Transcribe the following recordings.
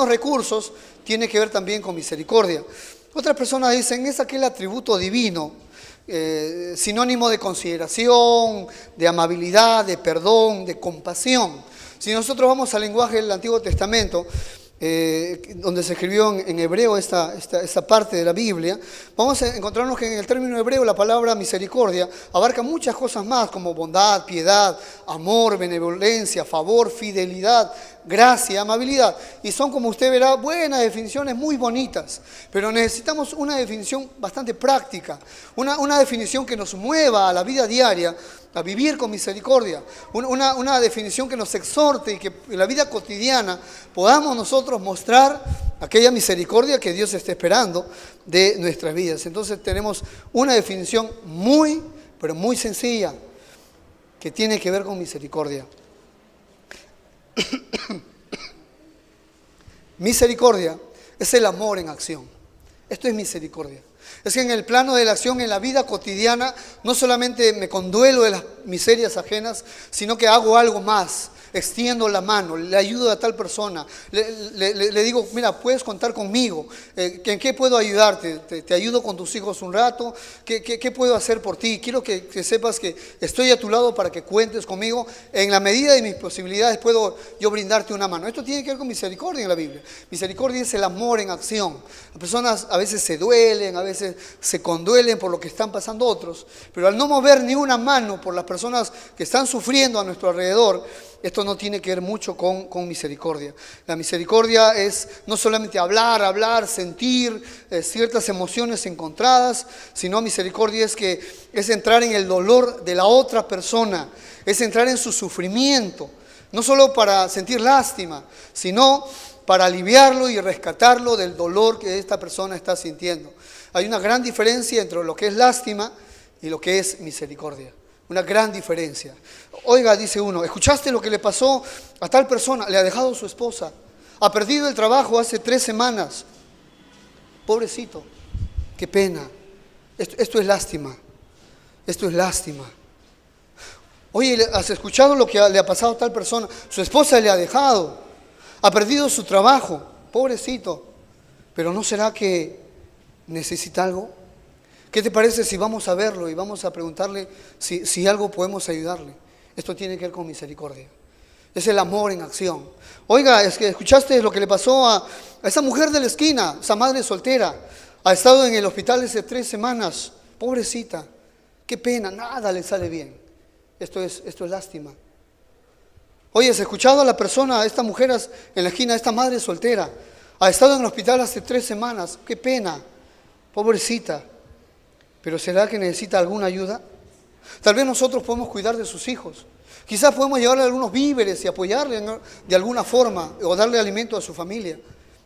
menos recursos, tiene que ver también con misericordia. Otras personas dicen, es aquel atributo divino, sinónimo de consideración, de amabilidad, de perdón, de compasión. Si nosotros vamos al lenguaje del Antiguo Testamento, donde se escribió en hebreo esta parte de la Biblia, vamos a encontrarnos que en el término hebreo la palabra misericordia abarca muchas cosas más, como bondad, piedad, amor, benevolencia, favor, fidelidad, gracia, amabilidad. Y son, como usted verá, buenas definiciones, muy bonitas, pero necesitamos una definición bastante práctica, una definición que nos mueva a la vida diaria, a vivir con misericordia, una definición que nos exhorte y que en la vida cotidiana podamos nosotros mostrar aquella misericordia que Dios está esperando de nuestras vidas. Entonces tenemos una definición muy, pero muy sencilla, que tiene que ver con misericordia. Misericordia es el amor en acción. Esto es misericordia. Es que en el plano de la acción, en la vida cotidiana, no solamente me conduelo de las miserias ajenas, sino que hago algo más. Extiendo la mano, le ayudo a tal persona, le digo, mira, puedes contar conmigo, ¿en qué puedo ayudarte? ¿Te ayudo con tus hijos un rato? ¿Qué puedo hacer por ti? Quiero que sepas que estoy a tu lado para que cuentes conmigo. En la medida de mis posibilidades puedo yo brindarte una mano. Esto tiene que ver con misericordia en la Biblia. Misericordia es el amor en acción. Las personas a veces se duelen, a veces se conduelen por lo que están pasando otros, pero al no mover ni una mano por las personas que están sufriendo a nuestro alrededor, esto no tiene que ver mucho con misericordia. La misericordia es no solamente hablar, sentir ciertas emociones encontradas, sino misericordia es entrar en el dolor de la otra persona, es entrar en su sufrimiento, no solo para sentir lástima, sino para aliviarlo y rescatarlo del dolor que esta persona está sintiendo. Hay una gran diferencia entre lo que es lástima y lo que es misericordia. Una gran diferencia. Oiga, dice uno, ¿escuchaste lo que le pasó a tal persona? Le ha dejado su esposa, ha perdido el trabajo hace 3 semanas. Pobrecito, qué pena. Esto es lástima. Esto es lástima. Oye, ¿has escuchado lo que le ha pasado a tal persona? Su esposa le ha dejado, ha perdido su trabajo. Pobrecito. Pero ¿no será que necesita algo? ¿Qué te parece si vamos a verlo y vamos a preguntarle si algo podemos ayudarle? Esto tiene que ver con misericordia. Es el amor en acción. Oiga, es que escuchaste lo que le pasó a esa mujer de la esquina, esa madre soltera. Ha estado en el hospital hace 3 semanas. Pobrecita. Qué pena, nada le sale bien. Esto es lástima. Oye, ¿has escuchado a la persona, a esta mujer en la esquina, a esta madre soltera? Ha estado en el hospital hace 3 semanas. Qué pena. Pobrecita. ¿Pero será que necesita alguna ayuda? Tal vez nosotros podemos cuidar de sus hijos. Quizás podemos llevarle algunos víveres y apoyarle de alguna forma o darle alimento a su familia.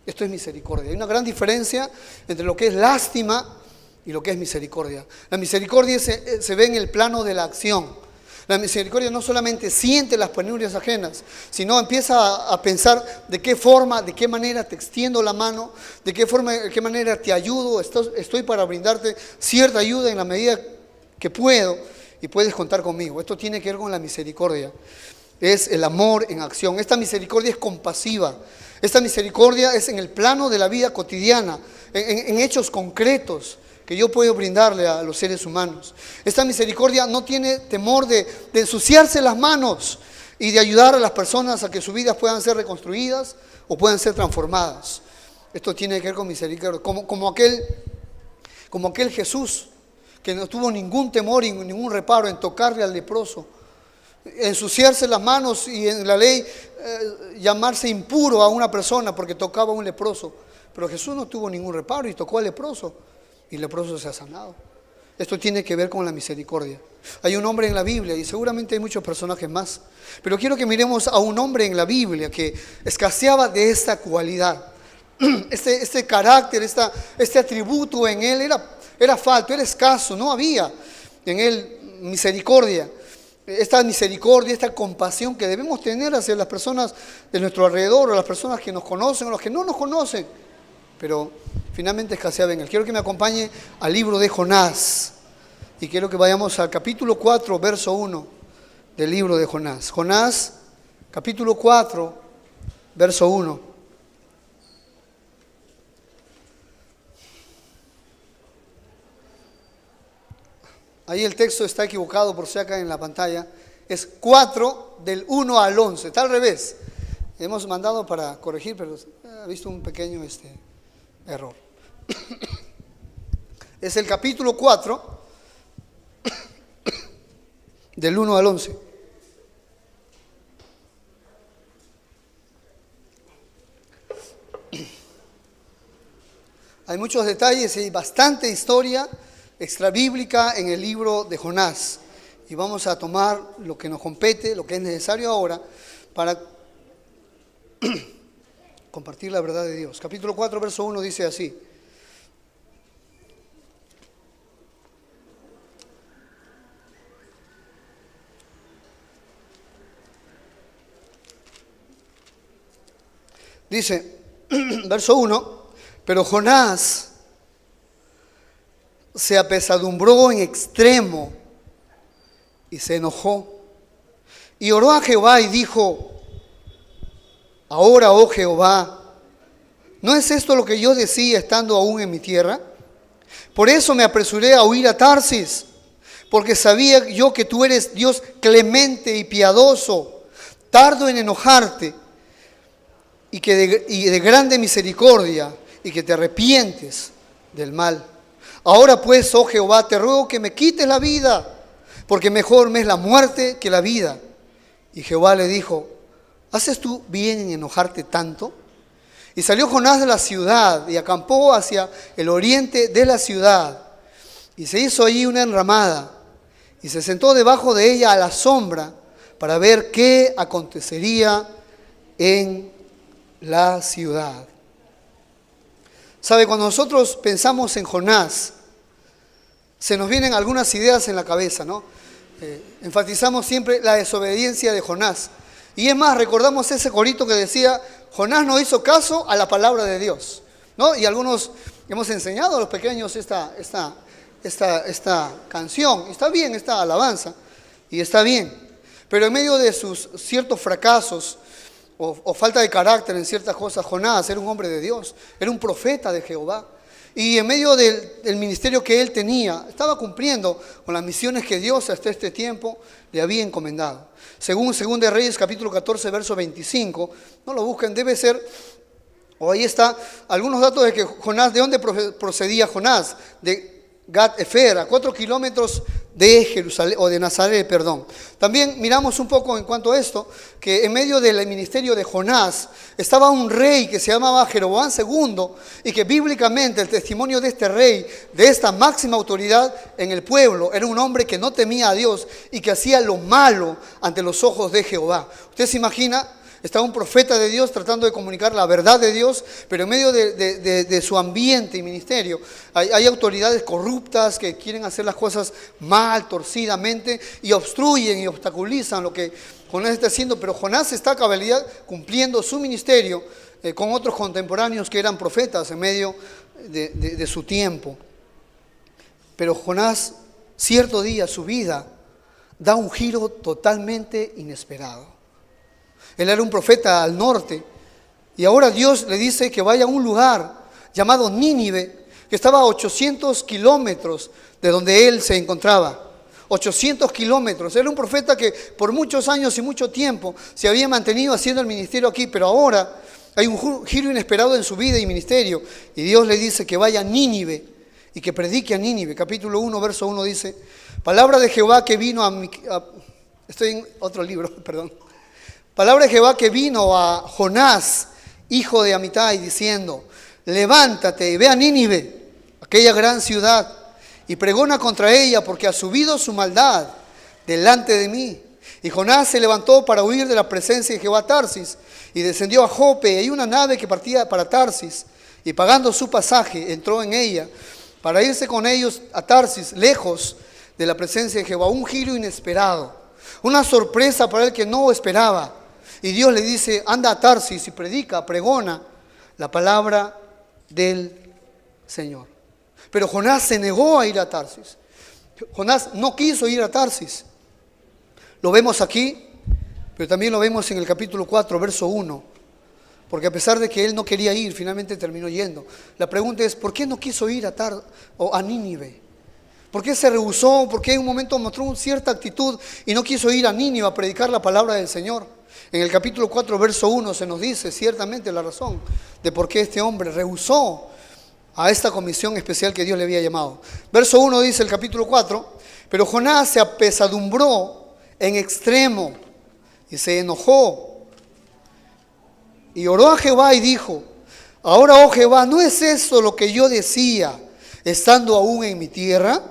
Esto es misericordia. Hay una gran diferencia entre lo que es lástima y lo que es misericordia. La misericordia se ve en el plano de la acción. La misericordia no solamente siente las penurias ajenas, sino empieza a pensar de qué forma, de qué manera te extiendo la mano, de qué manera te ayudo, estoy para brindarte cierta ayuda en la medida que puedo y puedes contar conmigo. Esto tiene que ver con la misericordia. Es el amor en acción. Esta misericordia es compasiva. Esta misericordia es en el plano de la vida cotidiana, en hechos concretos que yo puedo brindarle a los seres humanos. Esta misericordia no tiene temor de ensuciarse las manos y de ayudar a las personas a que sus vidas puedan ser reconstruidas o puedan ser transformadas. Esto tiene que ver con misericordia. Como aquel Jesús que no tuvo ningún temor y ningún reparo en tocarle al leproso, ensuciarse las manos y en la ley llamarse impuro a una persona porque tocaba a un leproso. Pero Jesús no tuvo ningún reparo y tocó al leproso. Y el leproso se ha sanado. Esto tiene que ver con la misericordia. Hay un hombre en la Biblia y seguramente hay muchos personajes más, pero quiero que miremos a un hombre en la Biblia que escaseaba de esta cualidad. Este carácter, este atributo en él era falto, era escaso, no había en él misericordia. Esta misericordia, esta compasión que debemos tener hacia las personas de nuestro alrededor, o las personas que nos conocen o los que no nos conocen, pero finalmente escaseaba en él. Quiero que me acompañe al libro de Jonás y quiero que vayamos al capítulo 4, verso 1 del libro de Jonás. Jonás, capítulo 4, verso 1. Ahí el texto está equivocado por si acá en la pantalla. Es 4 del 1 al 11. Está al revés. Hemos mandado para corregir, pero ha visto un pequeño error. Es el capítulo 4 del 1 al 11. Hay muchos detalles y bastante historia extrabíblica en el libro de Jonás. Y vamos a tomar lo que nos compete, lo que es necesario ahora para compartir la verdad de Dios. Capítulo 4, verso 1 dice así. Dice, verso 1, pero Jonás se apesadumbró en extremo y se enojó. Y oró a Jehová y dijo, ahora, oh Jehová, ¿no es esto lo que yo decía estando aún en mi tierra? Por eso me apresuré a huir a Tarsis, porque sabía yo que tú eres Dios clemente y piadoso, tardo en enojarte, y de grande misericordia, y que te arrepientes del mal. Ahora pues, oh Jehová, te ruego que me quites la vida, porque mejor me es la muerte que la vida. Y Jehová le dijo, ¿haces tú bien en enojarte tanto? Y salió Jonás de la ciudad y acampó hacia el oriente de la ciudad. Y se hizo allí una enramada y se sentó debajo de ella a la sombra para ver qué acontecería en la ciudad. ¿Sabe? Cuando nosotros pensamos en Jonás, se nos vienen algunas ideas en la cabeza, ¿no? Enfatizamos siempre la desobediencia de Jonás. Y es más, recordamos ese corito que decía, Jonás no hizo caso a la palabra de Dios, ¿no? Y algunos hemos enseñado a los pequeños esta canción. Está bien esta alabanza, y está bien. Pero en medio de sus ciertos fracasos o falta de carácter en ciertas cosas, Jonás era un hombre de Dios, era un profeta de Jehová. Y en medio del ministerio que él tenía, estaba cumpliendo con las misiones que Dios hasta este tiempo le había encomendado. Según de Reyes, capítulo 14, verso 25, no lo busquen, debe ser, o ahí está, algunos datos de que Jonás, ¿de dónde procedía Jonás? De Gat-Efer, a 4 kilómetros de Jerusalén, o de Nazaret, perdón. También miramos un poco en cuanto a esto, que en medio del ministerio de Jonás estaba un rey que se llamaba Jeroboam II, y que bíblicamente el testimonio de este rey, de esta máxima autoridad en el pueblo, era un hombre que no temía a Dios y que hacía lo malo ante los ojos de Jehová. ¿Usted se imagina? Está un profeta de Dios tratando de comunicar la verdad de Dios, pero en medio de su ambiente y ministerio hay autoridades corruptas que quieren hacer las cosas mal, torcidamente, y obstruyen y obstaculizan lo que Jonás está haciendo. Pero Jonás está a cabalidad cumpliendo su ministerio con otros contemporáneos que eran profetas en medio de su tiempo. Pero Jonás, cierto día, su vida da un giro totalmente inesperado. Él era un profeta al norte y ahora Dios le dice que vaya a un lugar llamado Nínive, que estaba a 800 kilómetros de donde él se encontraba. 800 kilómetros. Era un profeta que por muchos años y mucho tiempo se había mantenido haciendo el ministerio aquí, pero ahora hay un giro inesperado en su vida y ministerio. Y Dios le dice que vaya a Nínive y que predique a Nínive. Capítulo 1, verso 1 dice, palabra de Jehová que vino estoy en otro libro, perdón. Palabra de Jehová que vino a Jonás, hijo de Amitai, diciendo, levántate y ve a Nínive, aquella gran ciudad, y pregona contra ella, porque ha subido su maldad delante de mí. Y Jonás se levantó para huir de la presencia de Jehová a Tarsis, y descendió a Jope, y hay una nave que partía para Tarsis, y pagando su pasaje, entró en ella, para irse con ellos a Tarsis, lejos de la presencia de Jehová. Un giro inesperado, una sorpresa para el que no esperaba. Y Dios le dice, anda a Tarsis y predica, pregona la palabra del Señor. Pero Jonás se negó a ir a Tarsis. Jonás no quiso ir a Tarsis. Lo vemos aquí, pero también lo vemos en el capítulo 4, verso 1. Porque a pesar de que él no quería ir, finalmente terminó yendo. La pregunta es, ¿por qué no quiso ir a Nínive? ¿Por qué se rehusó? ¿Por qué en un momento mostró cierta actitud y no quiso ir a Nínive a predicar la palabra del Señor? En el capítulo 4, verso 1 se nos dice ciertamente la razón de por qué este hombre rehusó a esta comisión especial que Dios le había llamado. Verso 1 dice el capítulo 4, pero Jonás se apesadumbró en extremo y se enojó y oró a Jehová y dijo: ahora, oh Jehová, ¿no es eso lo que yo decía estando aún en mi tierra?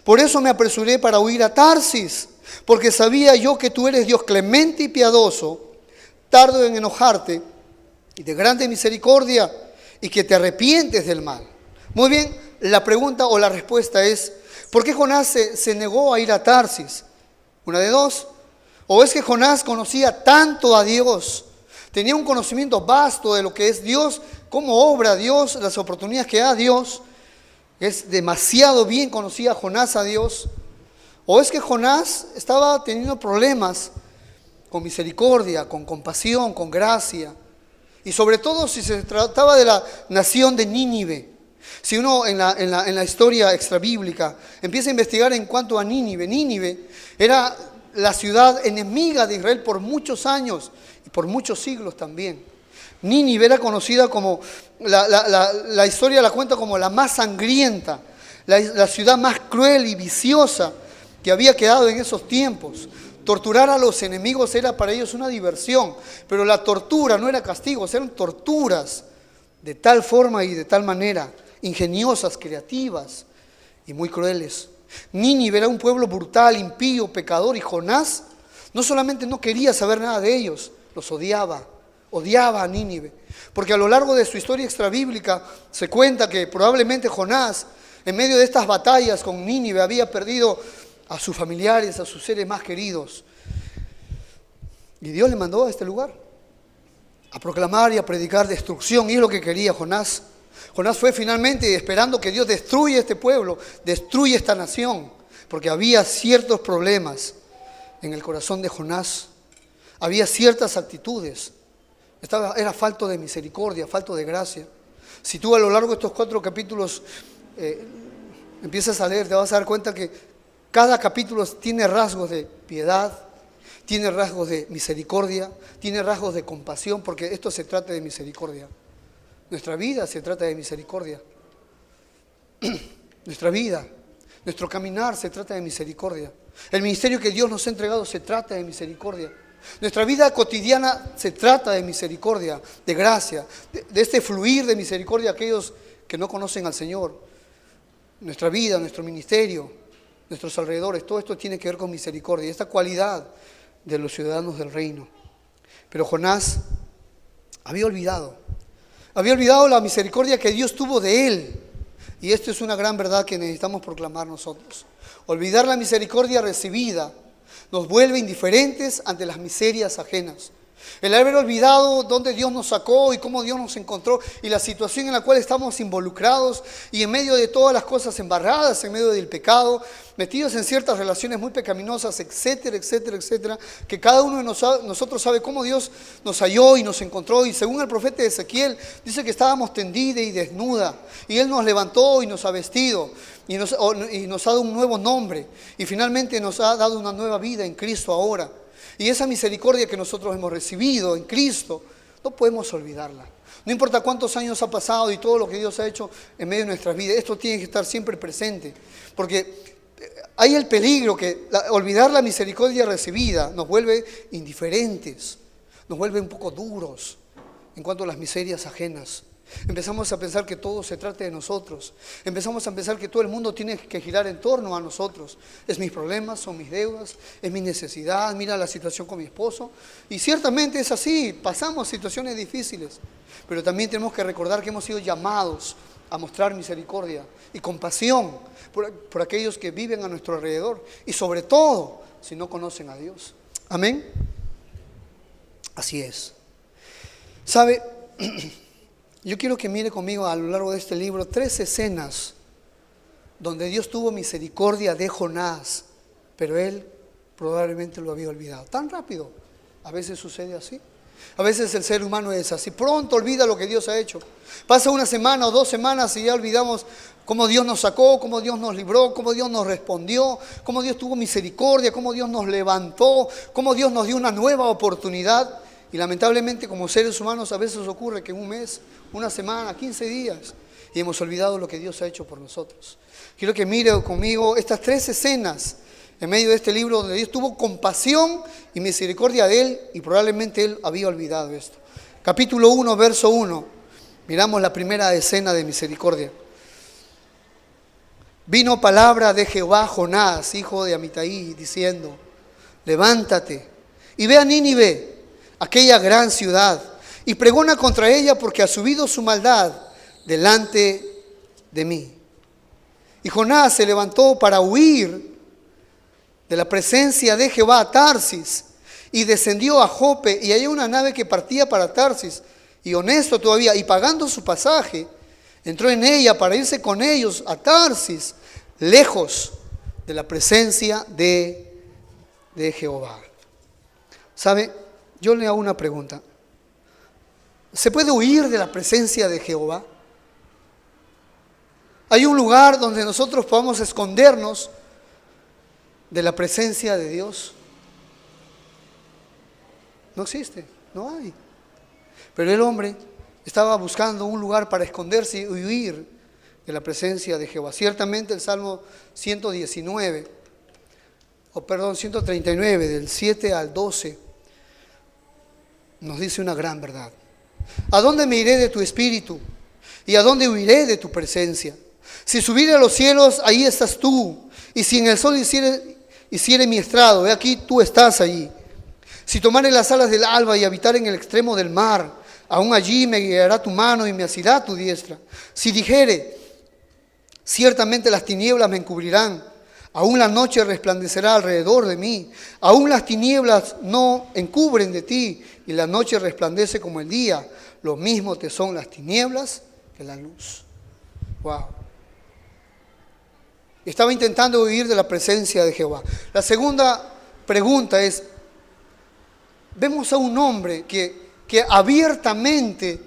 Por eso me apresuré para huir a Tarsis, porque sabía yo que tú eres Dios clemente y piadoso, tardo en enojarte y de grande misericordia, y que te arrepientes del mal. Muy bien, la pregunta o la respuesta es: ¿por qué Jonás se negó a ir a Tarsis? Una de dos. O es que Jonás conocía tanto a Dios, tenía un conocimiento vasto de lo que es Dios, cómo obra Dios, las oportunidades que da Dios. Es demasiado bien conocía Jonás a Dios. O es que Jonás estaba teniendo problemas con misericordia, con compasión, con gracia. Y sobre todo si se trataba de la nación de Nínive. Si uno en la historia extrabíblica empieza a investigar en cuanto a Nínive, Nínive era la ciudad enemiga de Israel por muchos años y por muchos siglos también. Nínive era conocida como, la historia la cuenta como la más sangrienta, la ciudad más cruel y viciosa que había quedado en esos tiempos. Torturar a los enemigos era para ellos una diversión, pero la tortura no era castigos, eran torturas de tal forma y de tal manera, ingeniosas, creativas y muy crueles. Nínive era un pueblo brutal, impío, pecador, y Jonás no solamente no quería saber nada de ellos, los odiaba a Nínive, porque a lo largo de su historia extrabíblica se cuenta que probablemente Jonás, en medio de estas batallas con Nínive, había perdido a sus familiares, a sus seres más queridos. Y Dios le mandó a este lugar a proclamar y a predicar destrucción, y es lo que quería Jonás. Jonás fue finalmente esperando que Dios destruya este pueblo, destruya esta nación, porque había ciertos problemas en el corazón de Jonás, había ciertas actitudes. Era falto de misericordia, falto de gracia. Si tú a lo largo de estos 4 capítulos empiezas a leer, te vas a dar cuenta que cada capítulo tiene rasgos de piedad, tiene rasgos de misericordia, tiene rasgos de compasión, porque esto se trata de misericordia. Nuestra vida se trata de misericordia. Nuestra vida, nuestro caminar se trata de misericordia. El ministerio que Dios nos ha entregado se trata de misericordia. Nuestra vida cotidiana se trata de misericordia, de gracia, de este fluir de misericordia a aquellos que no conocen al Señor. Nuestra vida, nuestro ministerio, nuestros alrededores, todo esto tiene que ver con misericordia, esta cualidad de los ciudadanos del reino. Pero Jonás había olvidado la misericordia que Dios tuvo de él. Y esto es una gran verdad que necesitamos proclamar nosotros. Olvidar la misericordia recibida nos vuelve indiferentes ante las miserias ajenas. El haber olvidado dónde Dios nos sacó y cómo Dios nos encontró y la situación en la cual estamos involucrados y en medio de todas las cosas embarradas, en medio del pecado, metidos en ciertas relaciones muy pecaminosas, etcétera, etcétera, etcétera, que cada uno de nosotros sabe cómo Dios nos halló y nos encontró. Y según el profeta Ezequiel, dice que estábamos tendida y desnuda, y Él nos levantó y nos ha vestido y nos ha dado un nuevo nombre, y finalmente nos ha dado una nueva vida en Cristo ahora. Y esa misericordia que nosotros hemos recibido en Cristo, no podemos olvidarla. No importa cuántos años ha pasado y todo lo que Dios ha hecho en medio de nuestras vidas, esto tiene que estar siempre presente, porque hay el peligro que olvidar la misericordia recibida nos vuelve indiferentes, nos vuelve un poco duros en cuanto a las miserias ajenas. Empezamos a pensar que todo se trata de nosotros. Empezamos a pensar que todo el mundo tiene que girar en torno a nosotros. Es mis problemas, son mis deudas, es mi necesidad, mira la situación con mi esposo. Y ciertamente es así, pasamos situaciones difíciles. Pero también tenemos que recordar que hemos sido llamados a mostrar misericordia y compasión por aquellos que viven a nuestro alrededor. Y sobre todo, si no conocen a Dios. Amén. Así es. ¿Sabe? Yo quiero que mire conmigo a lo largo de este libro 3 escenas donde Dios tuvo misericordia de Jonás, pero él probablemente lo había olvidado. Tan rápido, a veces sucede así. A veces el ser humano es así, pronto olvida lo que Dios ha hecho. Pasa una semana o 2 semanas y ya olvidamos cómo Dios nos sacó, cómo Dios nos libró, cómo Dios nos respondió, cómo Dios tuvo misericordia, cómo Dios nos levantó, cómo Dios nos dio una nueva oportunidad. Y lamentablemente como seres humanos a veces ocurre que en un mes, una semana, 15 días, y hemos olvidado lo que Dios ha hecho por nosotros. Quiero que mire conmigo estas 3 escenas en medio de este libro donde Dios tuvo compasión y misericordia de él y probablemente él había olvidado esto. Capítulo 1, verso 1. Miramos la primera escena de misericordia. Vino palabra de Jehová a Jonás, hijo de Amitai, diciendo: levántate y ve a Nínive, aquella gran ciudad, y pregona contra ella porque ha subido su maldad delante de mí. Y Jonás se levantó para huir de la presencia de Jehová a Tarsis y descendió a Jope y halló una nave que partía para Tarsis, y honesto todavía, y pagando su pasaje, entró en ella para irse con ellos a Tarsis, lejos de la presencia de Jehová. ¿Sabe? Yo le hago una pregunta. ¿Se puede huir de la presencia de Jehová? ¿Hay un lugar donde nosotros podamos escondernos de la presencia de Dios? No existe, no hay. Pero el hombre estaba buscando un lugar para esconderse y huir de la presencia de Jehová. Ciertamente el Salmo 139, o perdón, 139, del 7 al 12, nos dice una gran verdad. ¿A dónde me iré de tu espíritu? ¿Y a dónde huiré de tu presencia? Si subiere a los cielos, ahí estás tú. Y si en el sol hiciere mi estrado, he aquí tú estás allí. Si tomare las alas del alba y habitar en el extremo del mar, aún allí me guiará tu mano y me asirá tu diestra. Si dijere, ciertamente las tinieblas me encubrirán, aún la noche resplandecerá alrededor de mí, aún las tinieblas no encubren de ti, y la noche resplandece como el día, lo mismo te son las tinieblas que la luz. Wow. Estaba intentando huir de la presencia de Jehová. La segunda pregunta es, vemos a un hombre que abiertamente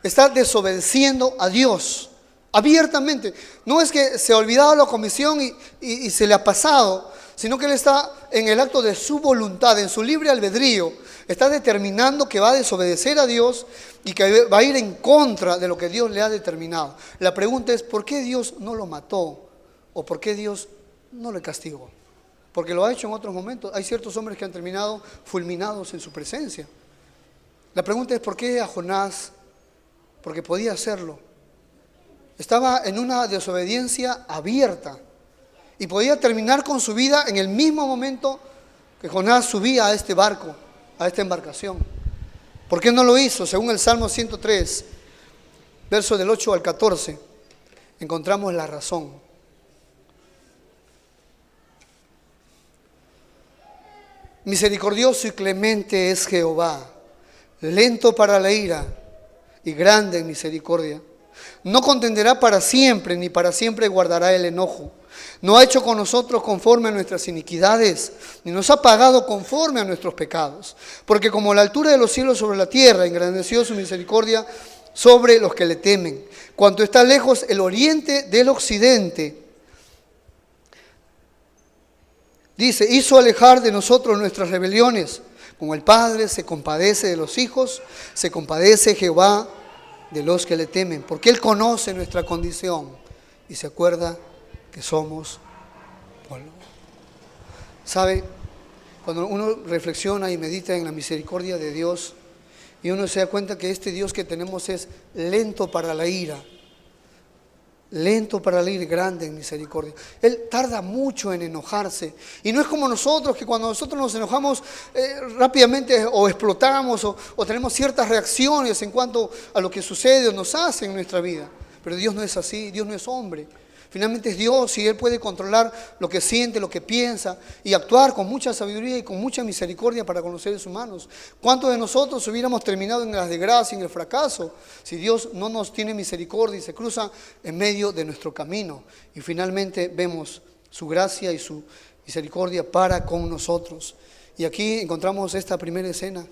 está desobedeciendo a Dios. Abiertamente. No es que se ha olvidado la comisión y se le ha pasado, sino que él está en el acto de su voluntad, en su libre albedrío. Está determinando que va a desobedecer a Dios y que va a ir en contra de lo que Dios le ha determinado. La pregunta es, ¿por qué Dios no lo mató? ¿O por qué Dios no le castigó? Porque lo ha hecho en otros momentos. Hay ciertos hombres que han terminado fulminados en su presencia. La pregunta es, ¿por qué a Jonás? Porque podía hacerlo. Estaba en una desobediencia abierta y podía terminar con su vida en el mismo momento que Jonás subía a este barco, a esta embarcación. ¿Por qué no lo hizo? Según el Salmo 103, versos del 8 al 14, encontramos la razón. Misericordioso y clemente es Jehová, lento para la ira y grande en misericordia. No contenderá para siempre, ni para siempre guardará el enojo. No ha hecho con nosotros conforme a nuestras iniquidades, ni nos ha pagado conforme a nuestros pecados. Porque como la altura de los cielos sobre la tierra, engrandeció su misericordia sobre los que le temen. Cuanto está lejos el oriente del occidente, dice, hizo alejar de nosotros nuestras rebeliones. Como el Padre se compadece de los hijos, se compadece Jehová de los que le temen, porque Él conoce nuestra condición y se acuerda que somos polvo. ¿Sabe? Cuando uno reflexiona y medita en la misericordia de Dios y uno se da cuenta que este Dios que tenemos es lento para la ira, lento para la ira, grande en misericordia. Él tarda mucho en enojarse. Y no es como nosotros, que cuando nosotros nos enojamos rápidamente o explotamos o tenemos ciertas reacciones en cuanto a lo que sucede o nos hace en nuestra vida. Pero Dios no es así, Dios no es hombre. Finalmente es Dios y Él puede controlar lo que siente, lo que piensa y actuar con mucha sabiduría y con mucha misericordia para con los seres humanos. ¿Cuántos de nosotros hubiéramos terminado en la desgracia, en el fracaso, si Dios no nos tiene misericordia y se cruza en medio de nuestro camino? Y finalmente vemos su gracia y su misericordia para con nosotros. Y aquí encontramos esta primera escena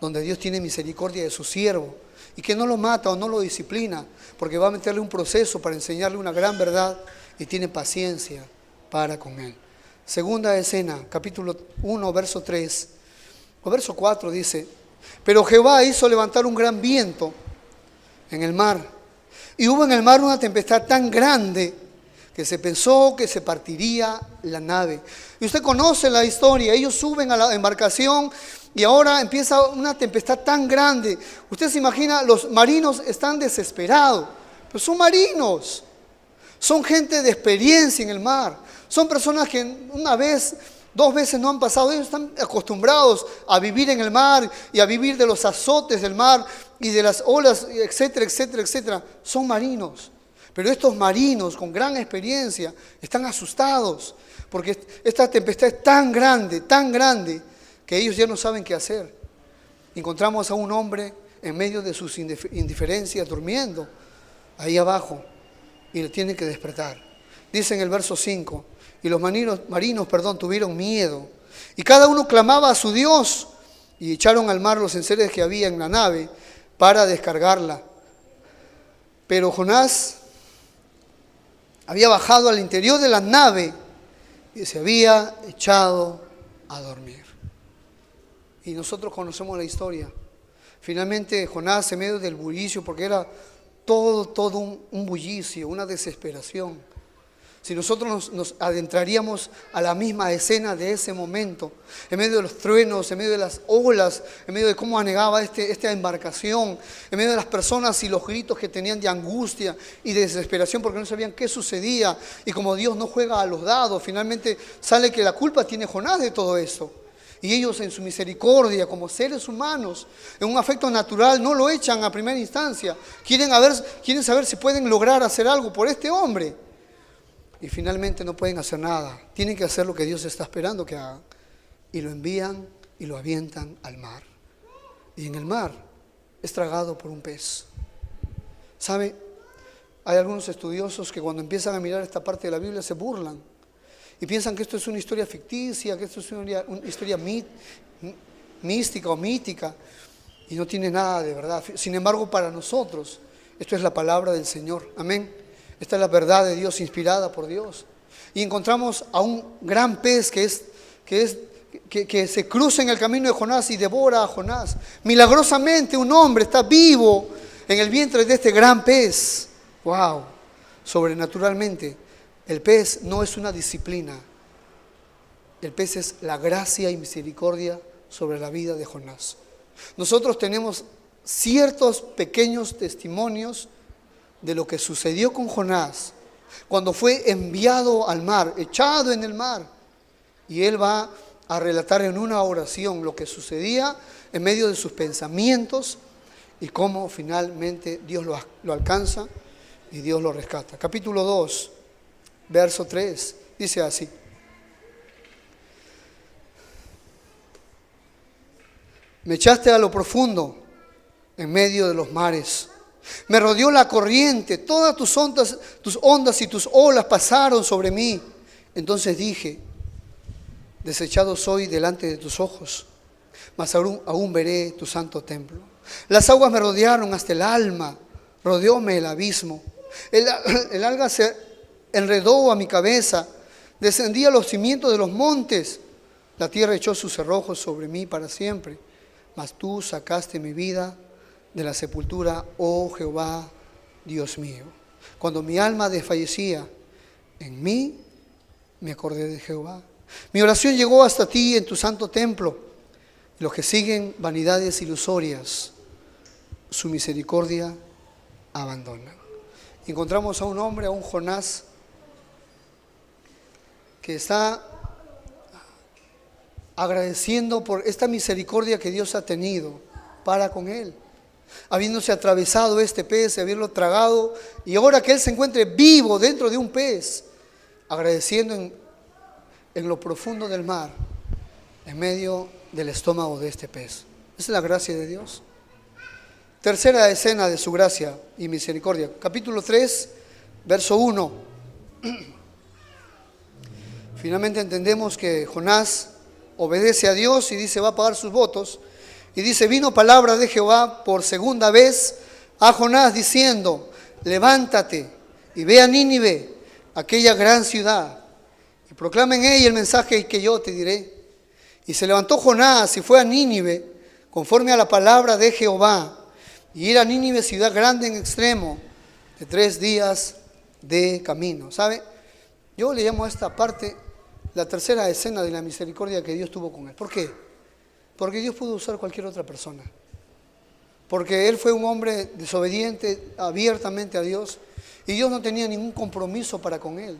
donde Dios tiene misericordia de su siervo y que no lo mata o no lo disciplina, porque va a meterle un proceso para enseñarle una gran verdad y tiene paciencia para con él. Segunda escena, capítulo 1, verso 3 o verso 4 dice: pero Jehová hizo levantar un gran viento en el mar, y hubo en el mar una tempestad tan grande que se pensó que se partiría la nave. Y usted conoce la historia, ellos suben a la embarcación y ahora empieza una tempestad tan grande. Usted se imagina, los marinos están desesperados, pero son marinos, son gente de experiencia en el mar, son personas que una vez, 2 veces no han pasado. Ellos están acostumbrados a vivir en el mar y a vivir de los azotes del mar y de las olas, etcétera, etcétera, etcétera. Son marinos. Pero estos marinos con gran experiencia están asustados porque esta tempestad es tan grande, que ellos ya no saben qué hacer. Encontramos a un hombre en medio de sus indiferencias durmiendo ahí abajo y le tienen que despertar. Dice en el verso 5: y los marinos, tuvieron miedo, y cada uno clamaba a su Dios, y echaron al mar los enseres que había en la nave para descargarla. Pero Jonás había bajado al interior de la nave y se había echado a dormir. Y nosotros conocemos la historia. Finalmente Jonás, en medio del bullicio, porque era todo un bullicio, una desesperación. Si nosotros nos adentraríamos a la misma escena de ese momento, en medio de los truenos, en medio de las olas, en medio de cómo anegaba esta embarcación, en medio de las personas y los gritos que tenían de angustia y de desesperación porque no sabían qué sucedía, y como Dios no juega a los dados, finalmente sale que la culpa tiene Jonás de todo eso. Y ellos en su misericordia, como seres humanos, en un afecto natural, no lo echan a primera instancia. Quieren saber si pueden lograr hacer algo por este hombre. Y finalmente no pueden hacer nada. Tienen que hacer lo que Dios está esperando que hagan. Y lo envían y lo avientan al mar. Y en el mar es tragado por un pez. ¿Sabe? Hay algunos estudiosos que cuando empiezan a mirar esta parte de la Biblia se burlan. Y piensan que esto es una historia ficticia, que esto es una historia mística o mítica. Y no tiene nada de verdad. Sin embargo, para nosotros, esto es la palabra del Señor. Amén. Esta es la verdad de Dios, inspirada por Dios. Y encontramos a un gran pez que se cruza en el camino de Jonás y devora a Jonás. Milagrosamente un hombre está vivo en el vientre de este gran pez. ¡Wow! Sobrenaturalmente, el pez no es una disciplina. El pez es la gracia y misericordia sobre la vida de Jonás. Nosotros tenemos ciertos pequeños testimonios de lo que sucedió con Jonás cuando fue enviado al mar, echado en el mar. Y él va a relatar en una oración lo que sucedía en medio de sus pensamientos y cómo finalmente Dios lo alcanza y Dios lo rescata. Capítulo 2, verso 3, dice así: me echaste a lo profundo, en medio de los mares. Me rodeó la corriente, todas tus ondas y tus olas pasaron sobre mí. Entonces dije: desechado soy delante de tus ojos, mas aún veré tu santo templo. Las aguas me rodearon hasta el alma, rodeóme el abismo. El alga se enredó a mi cabeza, descendí a los cimientos de los montes. La tierra echó sus cerrojos sobre mí para siempre, mas tú sacaste mi vida de la sepultura, oh Jehová, Dios mío. Cuando mi alma desfallecía, en mí me acordé de Jehová. Mi oración llegó hasta ti en tu santo templo. Los que siguen vanidades ilusorias, su misericordia abandonan. Encontramos a un hombre, a un Jonás, que está agradeciendo por esta misericordia que Dios ha tenido para con él, habiéndose atravesado este pez, haberlo tragado, y ahora que él se encuentre vivo dentro de un pez, agradeciendo en lo profundo del mar, en medio del estómago de este pez. Esa es la gracia de Dios. Tercera escena de su gracia y misericordia, capítulo 3, verso 1. Finalmente entendemos que Jonás obedece a Dios y dice va a pagar sus votos, Y dice, vino palabra de Jehová por segunda vez a Jonás diciendo, levántate y ve a Nínive, aquella gran ciudad, y proclama en ella el mensaje que yo te diré. Y se levantó Jonás y fue a Nínive, conforme a la palabra de Jehová, y ir a Nínive, ciudad grande en extremo, de 3 días de camino. ¿Sabe? Yo le llamo a esta parte la tercera escena de la misericordia que Dios tuvo con él. ¿Por qué? Porque Dios pudo usar cualquier otra persona. Porque él fue un hombre desobediente abiertamente a Dios, y Dios no tenía ningún compromiso para con él.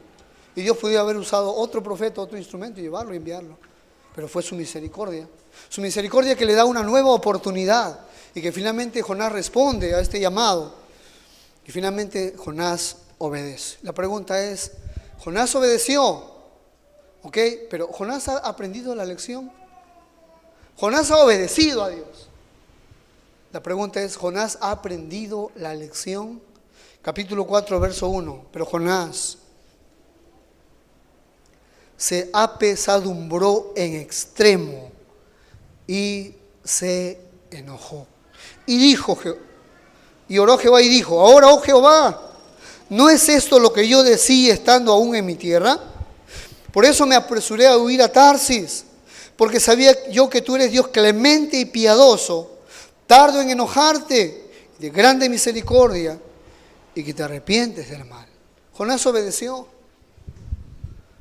Y Dios podía haber usado otro profeta, otro instrumento, y llevarlo y enviarlo. Pero fue su misericordia. Su misericordia que le da una nueva oportunidad, y que finalmente Jonás responde a este llamado. Y finalmente Jonás obedece. La pregunta es, ¿Jonás obedeció? ¿Ok? Pero ¿Jonás ha aprendido la lección? ¿Jonás ha obedecido a Dios? La pregunta es, ¿Jonás ha aprendido la lección? Capítulo 4, verso 1. Pero Jonás se apesadumbró en extremo y se enojó. Y dijo, y oró Jehová y dijo, ahora, oh Jehová, ¿no es esto lo que yo decía estando aún en mi tierra? Por eso me apresuré a huir a Tarsis, porque sabía yo que tú eres Dios clemente y piadoso, tardo en enojarte, de grande misericordia, y que te arrepientes del mal. Jonás obedeció,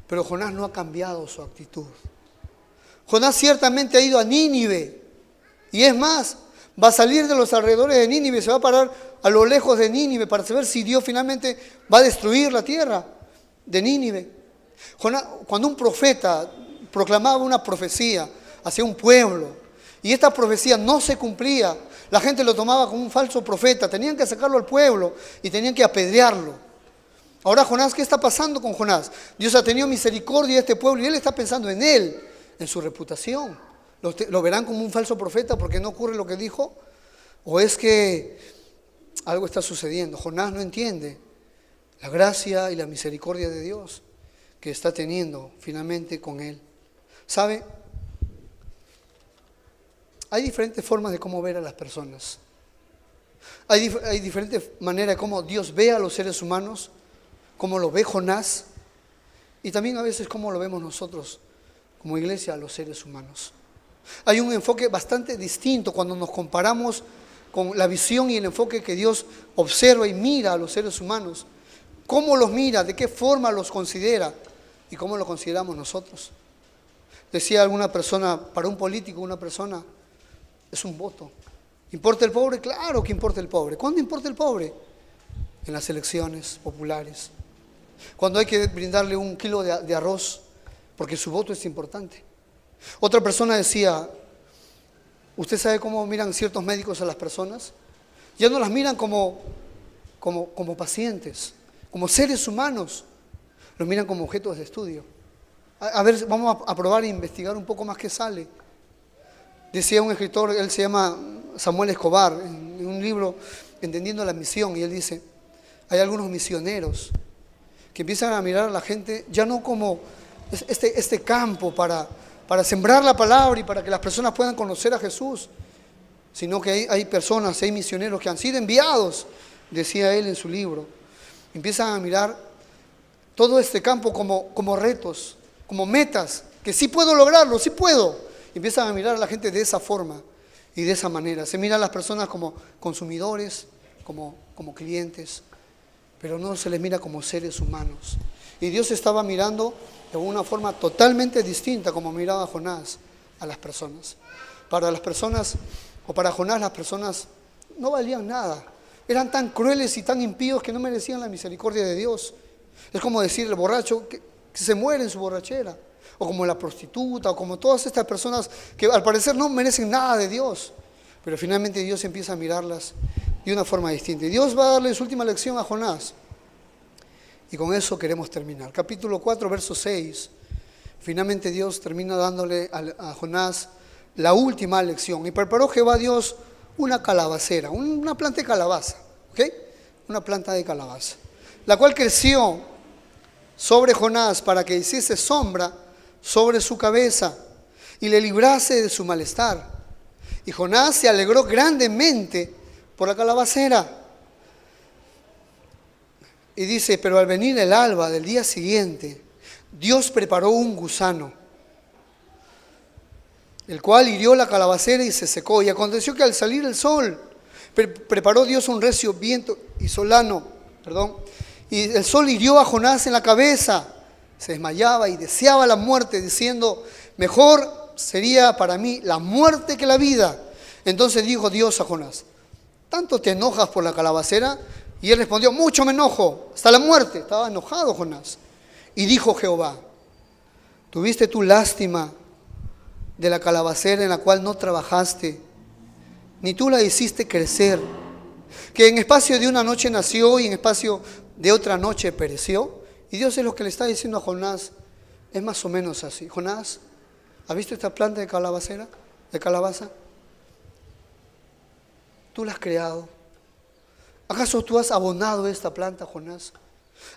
pero Jonás no ha cambiado su actitud. Jonás ciertamente ha ido a Nínive, y es más, va a salir de los alrededores de Nínive, se va a parar a lo lejos de Nínive para saber si Dios finalmente va a destruir la tierra de Nínive. Jonás, cuando un profeta proclamaba una profecía hacia un pueblo y esta profecía no se cumplía, la gente lo tomaba como un falso profeta, tenían que sacarlo al pueblo y tenían que apedrearlo. Ahora Jonás, ¿qué está pasando con Jonás? Dios ha tenido misericordia de este pueblo y él está pensando en él, en su reputación. ¿Lo verán como un falso profeta porque no ocurre lo que dijo? ¿O es que algo está sucediendo? Jonás no entiende la gracia y la misericordia de Dios que está teniendo finalmente con él. ¿Sabe? Hay diferentes formas de cómo ver a las personas. Hay diferentes maneras de cómo Dios ve a los seres humanos, cómo lo ve Jonás, y también a veces cómo lo vemos nosotros como iglesia a los seres humanos. Hay un enfoque bastante distinto cuando nos comparamos con la visión y el enfoque que Dios observa y mira a los seres humanos. ¿Cómo los mira? ¿De qué forma los considera? ¿Y cómo lo consideramos nosotros? Decía alguna persona, para un político, una persona es un voto. ¿Importa el pobre? Claro que importa el pobre. ¿Cuándo importa el pobre? En las elecciones populares. Cuando hay que brindarle 1 kilo de arroz, porque su voto es importante. Otra persona decía, ¿usted sabe cómo miran ciertos médicos a las personas? Ya no las miran como pacientes, como seres humanos. Los miran como objetos de estudio. A ver, vamos a probar e investigar un poco más qué sale. Decía un escritor, él se llama Samuel Escobar, en un libro Entendiendo la Misión, y él dice, hay algunos misioneros que empiezan a mirar a la gente ya no como este campo para sembrar la palabra y para que las personas puedan conocer a Jesús, sino que hay personas, hay misioneros que han sido enviados, decía él en su libro. Empiezan a mirar todo este campo como retos, como metas, que sí puedo lograrlo, sí puedo. Empiezan a mirar a la gente de esa forma y de esa manera. Se miran a las personas como consumidores, como clientes, pero no se les mira como seres humanos. Y Dios estaba mirando de una forma totalmente distinta como miraba Jonás a las personas. Para las personas, o para Jonás, las personas no valían nada. Eran tan crueles y tan impíos que no merecían la misericordia de Dios. Es como decir el borracho que se muere en su borrachera, o como la prostituta, o como todas estas personas que al parecer no merecen nada de Dios, pero finalmente Dios empieza a mirarlas de una forma distinta. Y Dios va a darle su última lección a Jonás, y con eso queremos terminar. Capítulo 4, verso 6, finalmente Dios termina dándole a Jonás la última lección. Y preparó Jehová Dios una calabacera, una planta de calabaza, ¿ok? Una planta de calabaza, la cual creció sobre Jonás para que hiciese sombra sobre su cabeza y le librase de su malestar. Y Jonás se alegró grandemente por la calabacera. Y dice, pero al venir el alba del día siguiente, Dios preparó un gusano, el cual hirió la calabacera y se secó. Y aconteció que al salir el sol, preparó Dios un recio viento y solano, y el sol hirió a Jonás en la cabeza. Se desmayaba y deseaba la muerte, diciendo, mejor sería para mí la muerte que la vida. Entonces dijo Dios a Jonás, ¿tanto te enojas por la calabacera? Y él respondió, mucho me enojo, hasta la muerte. Estaba enojado Jonás. Y dijo Jehová, ¿tuviste tú lástima de la calabacera en la cual no trabajaste, ni tú la hiciste crecer, que en espacio de una noche nació y en espacio de otra noche pereció? Y Dios es lo que le está diciendo a Jonás, es más o menos así. Jonás, ¿has visto esta planta de calabacera, de calabaza? Tú la has creado. ¿Acaso tú has abonado esta planta, Jonás?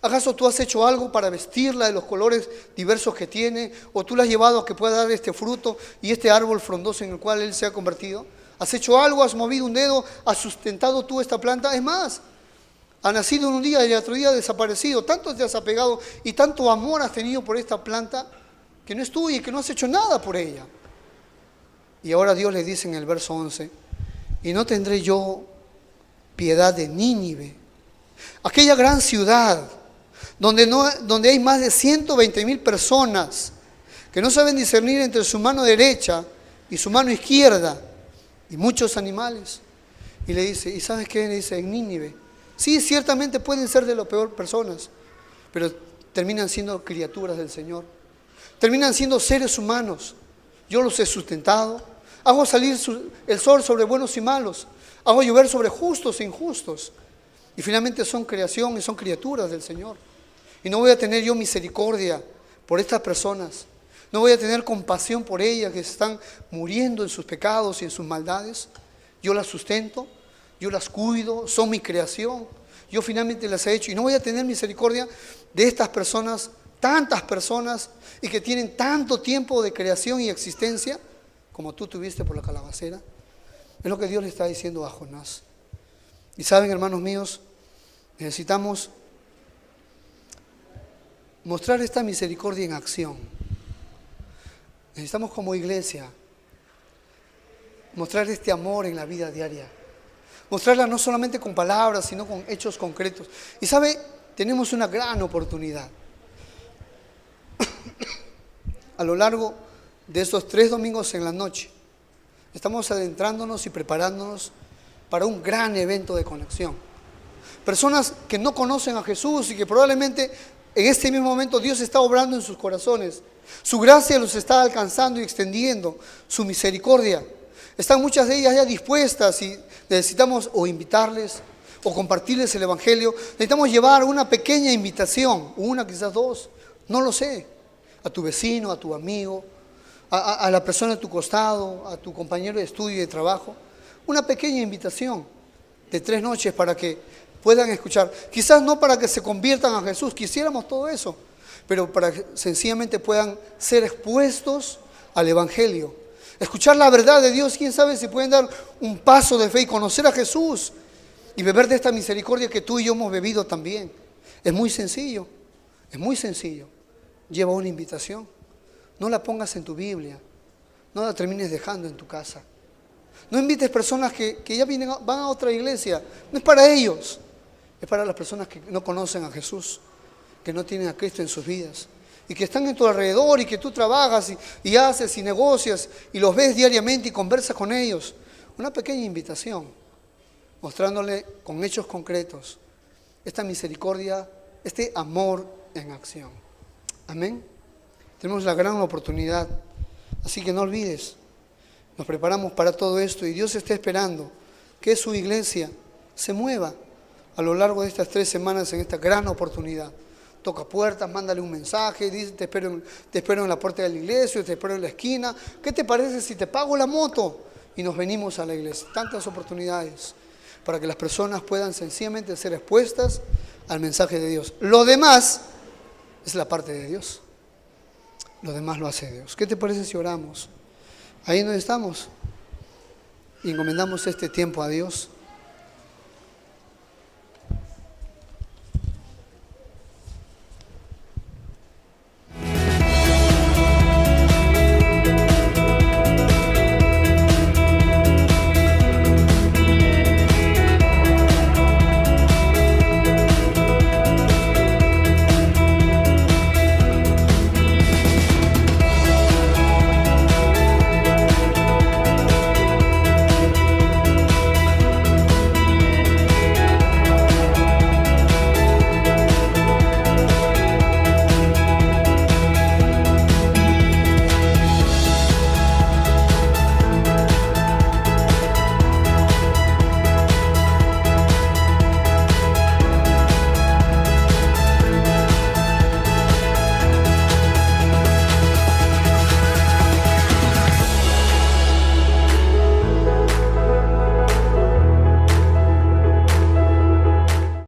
¿Acaso tú has hecho algo para vestirla de los colores diversos que tiene? ¿O tú la has llevado a que pueda dar este fruto y este árbol frondoso en el cual él se ha convertido? ¿Has hecho algo? ¿Has movido un dedo? ¿Has sustentado tú esta planta? Es más, ha nacido en un día y el otro día ha desaparecido. Tanto te has apegado y tanto amor has tenido por esta planta que no es tuya y que no has hecho nada por ella. Y ahora Dios le dice en el verso 11, y no tendré yo piedad de Nínive, aquella gran ciudad donde hay más de 120,000 personas que no saben discernir entre su mano derecha y su mano izquierda, y muchos animales. Y le dice, ¿y sabes qué? Le dice, en Nínive, sí, ciertamente pueden ser de lo peor personas, pero terminan siendo criaturas del Señor, terminan siendo seres humanos. Yo los he sustentado, hago salir el sol sobre buenos y malos, hago llover sobre justos e injustos. Y finalmente son creación y son criaturas del Señor. Y no voy a tener yo misericordia por estas personas. No voy a tener compasión por ellas que se están muriendo en sus pecados y en sus maldades. Yo las sustento, yo las cuido, son mi creación. Yo finalmente las he hecho. Y no voy a tener misericordia de estas personas, tantas personas, y que tienen tanto tiempo de creación y existencia como tú tuviste por la calabacera. Es lo que Dios le está diciendo a Jonás. Y saben, hermanos míos, necesitamos mostrar esta misericordia en acción. Necesitamos como iglesia mostrar este amor en la vida diaria. Mostrarla no solamente con palabras, sino con hechos concretos. Y sabe, tenemos una gran oportunidad. A lo largo de estos 3 domingos en la noche, estamos adentrándonos y preparándonos para un gran evento de conexión. Personas que no conocen a Jesús y que probablemente en este mismo momento Dios está obrando en sus corazones. Su gracia los está alcanzando y extendiendo, su misericordia. Están muchas de ellas ya dispuestas y necesitamos o invitarles o compartirles el Evangelio. Necesitamos llevar una pequeña invitación, una, quizás 2, no lo sé, a tu vecino, a tu amigo, a la persona a tu costado, a tu compañero de estudio y de trabajo. Una pequeña invitación de 3 noches para que puedan escuchar. Quizás no para que se conviertan a Jesús, quisiéramos todo eso, pero para que sencillamente puedan ser expuestos al Evangelio. Escuchar la verdad de Dios, quién sabe si pueden dar un paso de fe y conocer a Jesús y beber de esta misericordia que tú y yo hemos bebido también. Es muy sencillo, es muy sencillo. Lleva una invitación. No la pongas en tu Biblia, no la termines dejando en tu casa. No invites personas que ya van a otra iglesia, no es para ellos, es para las personas que no conocen a Jesús, que no tienen a Cristo en sus vidas y que están en tu alrededor y que tú trabajas y haces y negocias y los ves diariamente y conversas con ellos. Una pequeña invitación, mostrándole con hechos concretos esta misericordia, este amor en acción. Amén. Tenemos la gran oportunidad, así que no olvides, nos preparamos para todo esto y Dios está esperando que su iglesia se mueva a lo largo de estas 3 semanas en esta gran oportunidad. Toca puertas, mándale un mensaje, dice, te espero en la puerta de la iglesia, te espero en la esquina. ¿Qué te parece si te pago la moto? Y nos venimos a la iglesia. Tantas oportunidades para que las personas puedan sencillamente ser expuestas al mensaje de Dios. Lo demás es la parte de Dios. Lo demás lo hace Dios. ¿Qué te parece si oramos? Ahí donde estamos. y encomendamos este tiempo a Dios.